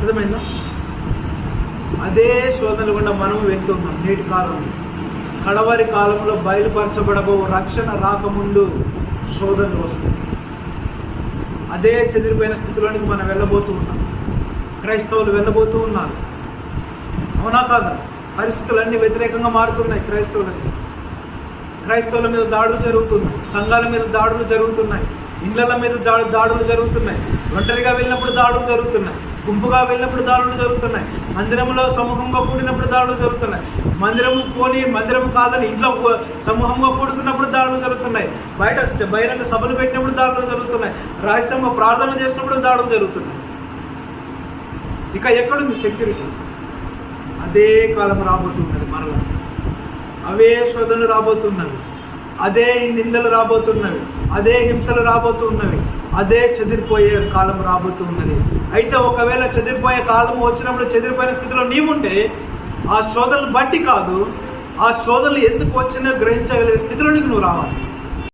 అర్థమైందా? అదే శోధనలు గుండా మనము వెళ్తున్నాం. నేటి కాలంలో కడవరి కాలంలో బయలుపరచబడబో రక్షణ రాకముందు శోధనలు వస్తాయి. అదే చెదిరిపోయిన స్థితిలోనికి మనం వెళ్ళబోతూ ఉన్నాం. క్రైస్తవులు వెళ్ళబోతూ ఉన్నారు. అవునా కాదా? పరిస్థితులన్నీ వ్యతిరేకంగా మారుతున్నాయి. క్రైస్తవుల మీద దాడులు జరుగుతున్నాయి, సంఘాల మీద దాడులు జరుగుతున్నాయి, ఇళ్ల మీద దాడులు జరుగుతున్నాయి, ఒంటరిగా వెళ్ళినప్పుడు దాడులు జరుగుతున్నాయి, గుంపుగా వెళ్ళినప్పుడు దాడులు జరుగుతున్నాయి, మందిరంలో సమూహంగా కూడినప్పుడు దాడులు జరుగుతున్నాయి, మందిరం కాదని ఇంట్లో సమూహంగా కూడుకున్నప్పుడు దాడులు జరుగుతున్నాయి, బహిరంగ సభలు పెట్టినప్పుడు దాడులు జరుగుతున్నాయి, రహస్యంగా ప్రార్థనలు చేసినప్పుడు దాడులు జరుగుతున్నాయి. ఇక ఎక్కడుంది సెక్యూరిటీ? అదే కాలం రాబోతున్నది. మరలా అవే శోధనలు రాబోతున్నవి, అదే నిందలు రాబోతున్నవి, అదే హింసలు రాబోతున్నవి, అదే చెదిరిపోయే కాలం రాబోతున్నది. అయితే ఒకవేళ చెదిరిపోయే కాలం వచ్చినప్పుడు చెదిరిపోయిన స్థితిలో నీవుంటే ఆ శోధనలు బట్టి కాదు, ఆ శోధనలు ఎందుకు వచ్చినా గ్రహించగలిగే స్థితిలోనికి నువ్వు రావాలి.